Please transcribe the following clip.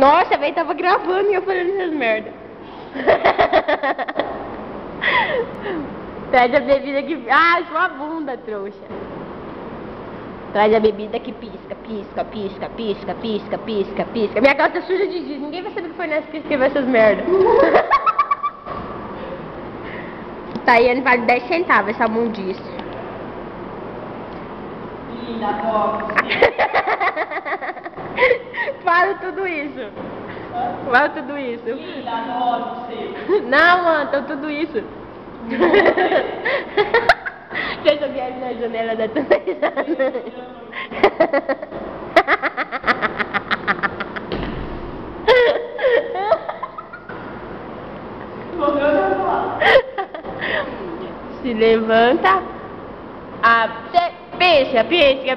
Nossa, velho, tava gravando e eu falando essas merda. Traz a bebida que... Ah, sua bunda, trouxa. Traz a bebida que pisca, pisca, pisca, pisca, pisca, pisca, pisca. Minha calça tá suja de giz. Ninguém vai saber que foi nessa que escreveu essas merda. Tayane vale 10 centavos essa mundice. Linda, adoro você. Fala tudo isso. Fala tudo isso. Linda, adoro você. Não, mano, então tudo isso. Vocês vieram na janela da televisão. Se levanta. Pisca, pisca, pisca.